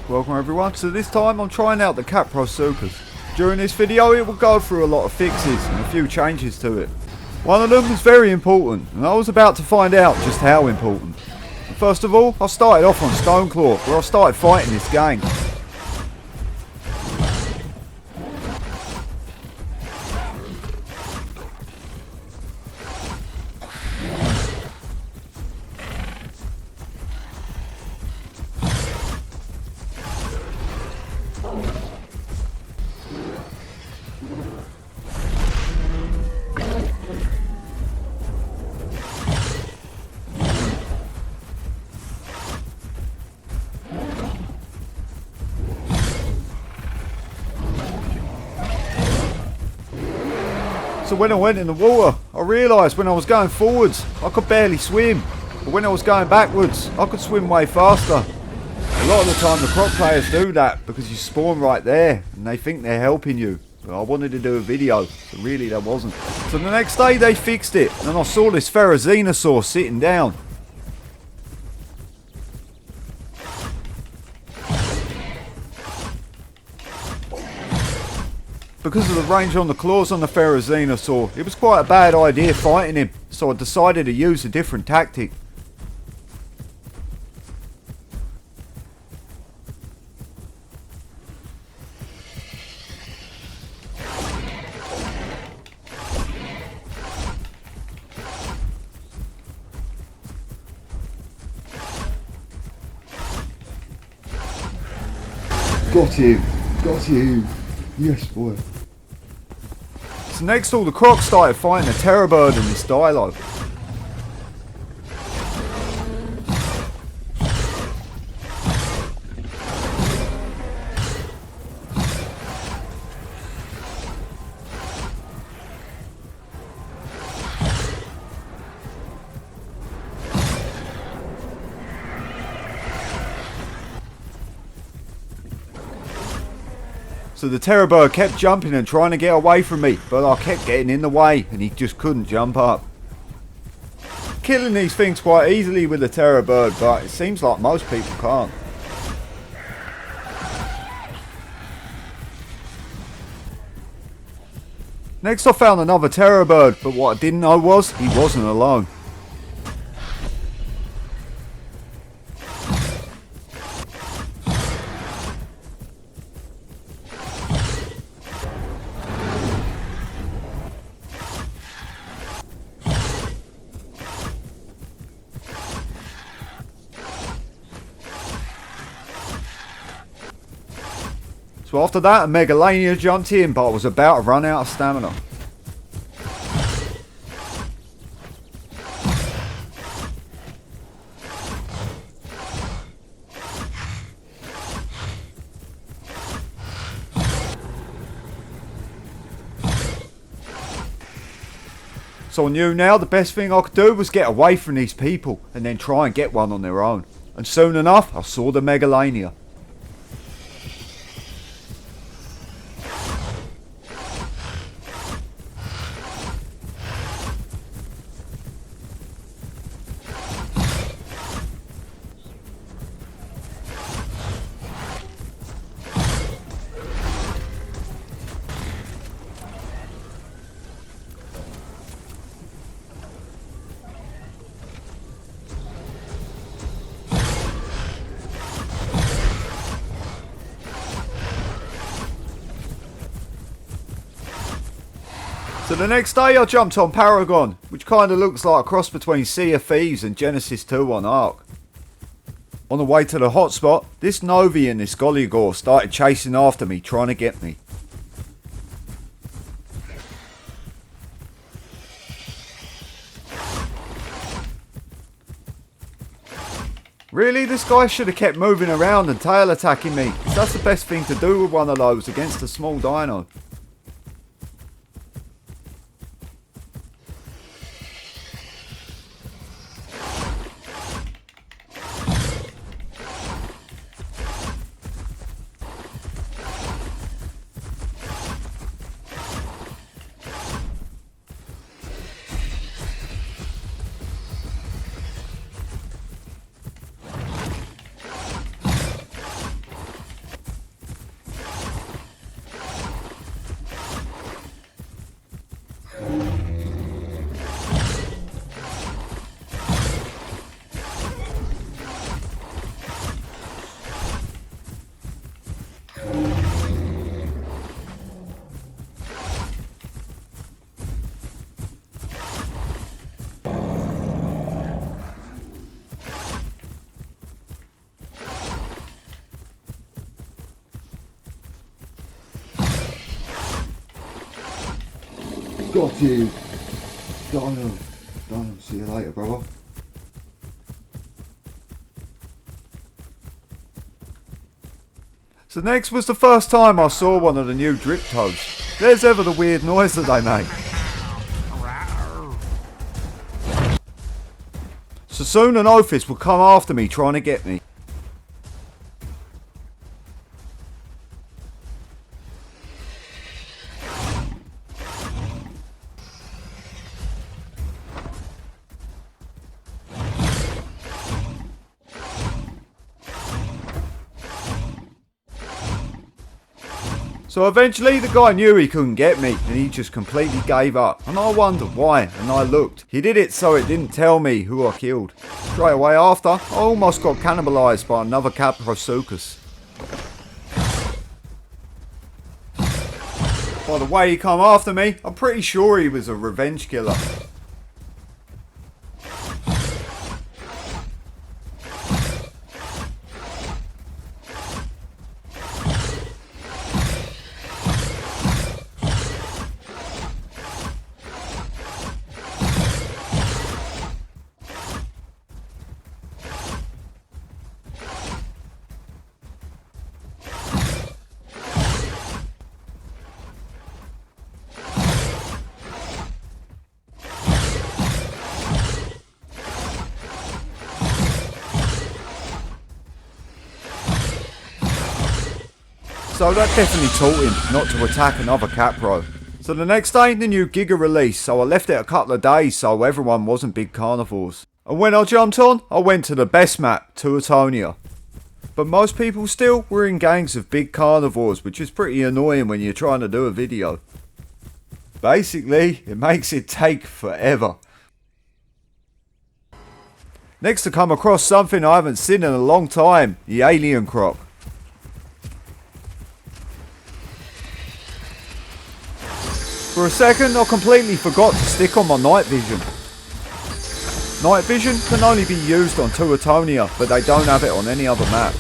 Welcome everyone. So this time I'm trying out the Kaprosuchus. During this video it will go through a lot of fixes and a few changes to it. One of them is very important and I was about to find out just how important. First of all, I started off on Stoneclaw where I started fighting this gang. So when I went in the water, I realised when I was going forwards, I could barely swim. But when I was going backwards, I could swim way faster. A lot of the time the croc players do that because you spawn right there and they think they're helping you. But I wanted to do a video, so really there wasn't. So the next day they fixed it and I saw this Paragon sitting down. Because of the range on the claws on the Paragon, it was quite a bad idea fighting him, so I decided to use a different tactic. Got him! Got him! Yes, boy. So next all the crocs started fighting a terror bird in this dialogue. So the terror bird kept jumping and trying to get away from me, but I kept getting in the way and he just couldn't jump up. Killing these things quite easily with the terror bird, but it seems like most people can't. Next I found another terror bird, but what I didn't know was he wasn't alone. So after that, a Megalania jumped in, but I was about to run out of stamina. So I knew now the best thing I could do was get away from these people and then try and get one on their own. And soon enough, I saw the Megalania. So the next day I jumped on Paragon, which kind of looks like a cross between Sea of Thieves and Genesis 2 on Ark. On the way to the hotspot, this Novi and this Gollygore started chasing after me, trying to get me. Really, this guy should have kept moving around and tail attacking me, because that's the best thing to do with one of those against a small dino. Got him. Done. See you later, brother. So next was the first time I saw one of the new Driptoes. There's ever the weird noise that they make. So soon an ophis would come after me trying to get me. So eventually the guy knew he couldn't get me and he just completely gave up, and I wondered why, and I looked. He did it so it didn't tell me who I killed. Straight away after, I almost got cannibalised by another Kaprosuchus. By the way he come after me, I'm pretty sure he was a revenge killer. So that definitely taught him not to attack another Capro. So the next day the new Giga released, so I left it a couple of days so everyone wasn't big carnivores. And when I jumped on, I went to the best map, Tuatonia. But most people still were in gangs of big carnivores, which is pretty annoying when you're trying to do a video. Basically, it makes it take forever. Next I come across something I haven't seen in a long time, the alien croc. For a second I completely forgot to stick on my night vision. Night vision can only be used on Tuatonia, but they don't have it on any other map.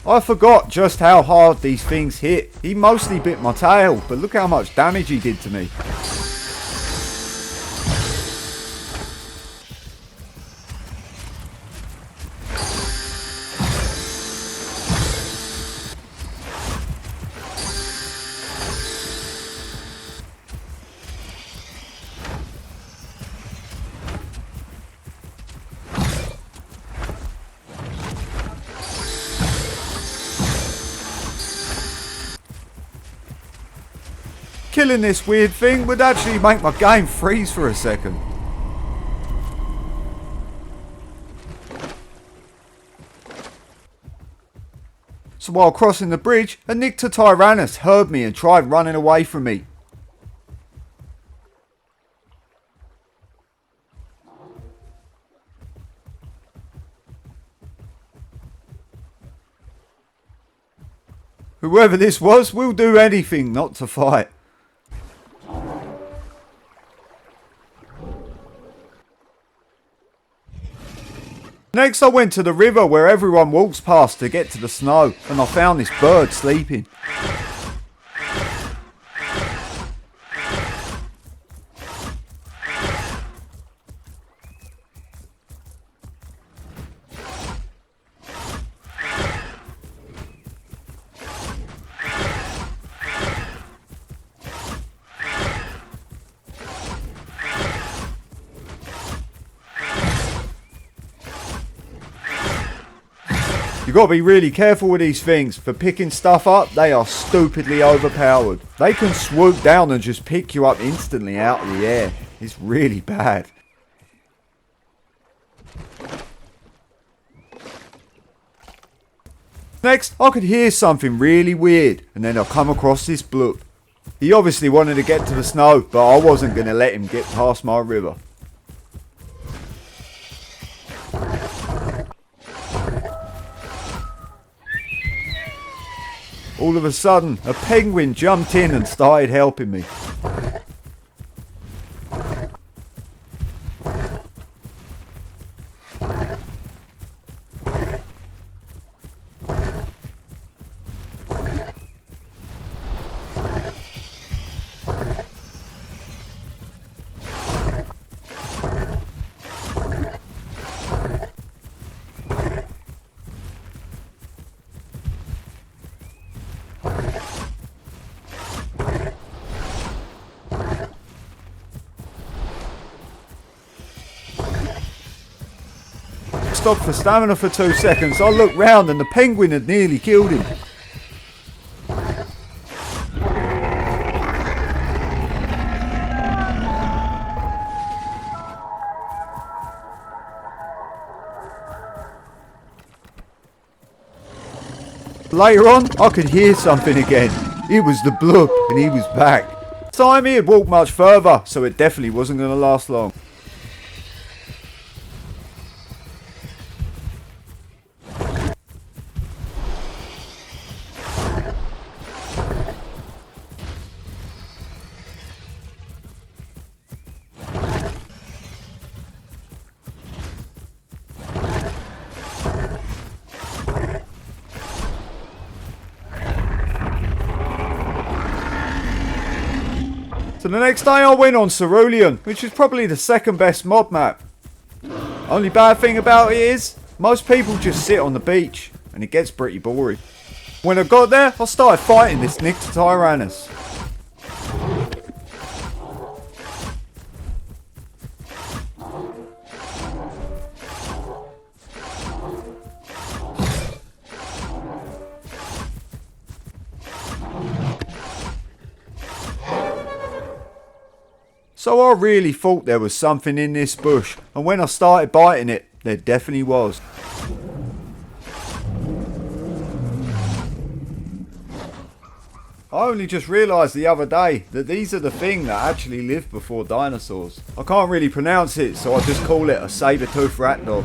I forgot just how hard these things hit. He mostly bit my tail, but look how much damage he did to me. Killing this weird thing would actually make my game freeze for a second. So while crossing the bridge, a Nyctotyrannus heard me and tried running away from me. Whoever this was will do anything not to fight. Next I went to the river where everyone walks past to get to the snow, and I found this bird sleeping. You gotta be really careful with these things. For picking stuff up, they are stupidly overpowered. They can swoop down and just pick you up instantly out of the air. It's really bad. Next, I could hear something really weird, and then I come across this bloop. He obviously wanted to get to the snow, but I wasn't gonna let him get past my river. All of a sudden, a penguin jumped in and started helping me. stopped for stamina for 2 seconds. I looked round and the penguin had nearly killed him. Later on, I could hear something again. It was the bloop, and he was back. This time he had walked much further, so it definitely wasn't going to last long. So the next day I went on Cerulean, which is probably the second best mob map. Only bad thing about it is, most people just sit on the beach, and it gets pretty boring. When I got there, I started fighting this Nyctotyrannus. So I really thought there was something in this bush, and when I started biting it, there definitely was. I only just realised the other day that these are the thing that actually lived before dinosaurs. I can't really pronounce it, so I just call it a saber-toothed rat dog.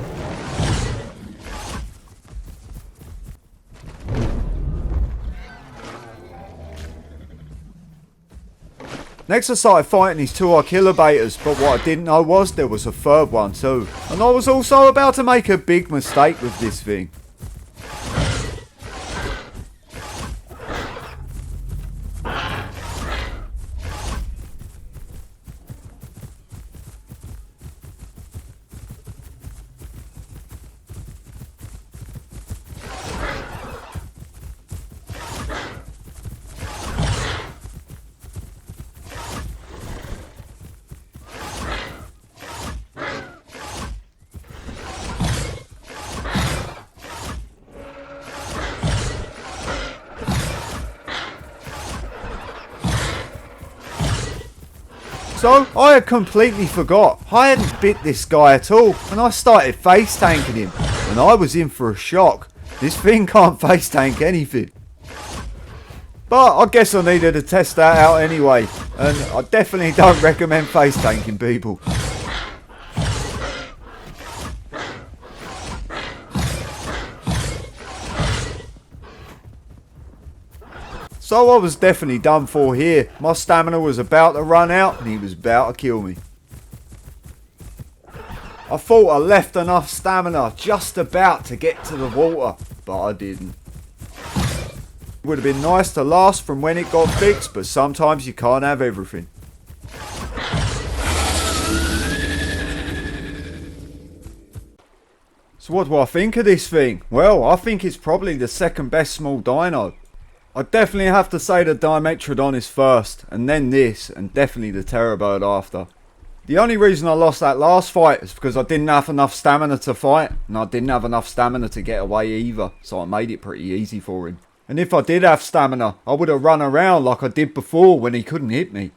Next I started fighting these 2 archillobators, but what I didn't know was there was a third one too. And I was also about to make a big mistake with this thing. So, I had completely forgot. I hadn't bit this guy at all, and I started face tanking him, and I was in for a shock. This thing can't face tank anything. But I guess I needed to test that out anyway, and I definitely don't recommend face tanking people. So I was definitely done for here. My stamina was about to run out and he was about to kill me. I thought I left enough stamina just about to get to the water, but I didn't. It would have been nice to last from when it got fixed, but sometimes you can't have everything. So what do I think of this thing? Well, I think it's probably the second best small dino. I definitely have to say the Dimetrodon is first, and then this, and definitely the Terrorbird after. The only reason I lost that last fight is because I didn't have enough stamina to fight, and I didn't have enough stamina to get away either, so I made it pretty easy for him. And if I did have stamina, I would have run around like I did before when he couldn't hit me.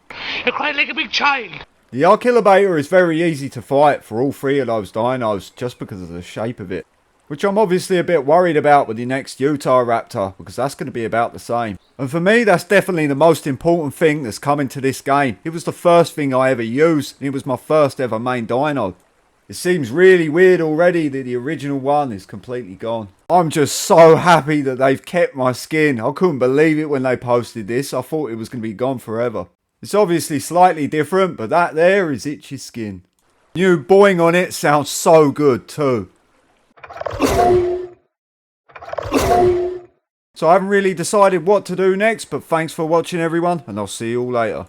You're crying like a big child! The Archillobator is very easy to fight for all 3 of those dinos, just because of the shape of it. Which I'm obviously a bit worried about with the next Utahraptor, because that's going to be about the same. And for me, that's definitely the most important thing that's coming to this game. It was the first thing I ever used, and it was my first ever main dino. It seems really weird already that the original one is completely gone. I'm just so happy that they've kept my skin. I couldn't believe it when they posted this. I thought it was going to be gone forever. It's obviously slightly different, but that there is Itchy's skin. New boing on it sounds so good too. So I haven't really decided what to do next, but thanks for watching everyone, and I'll see you all later.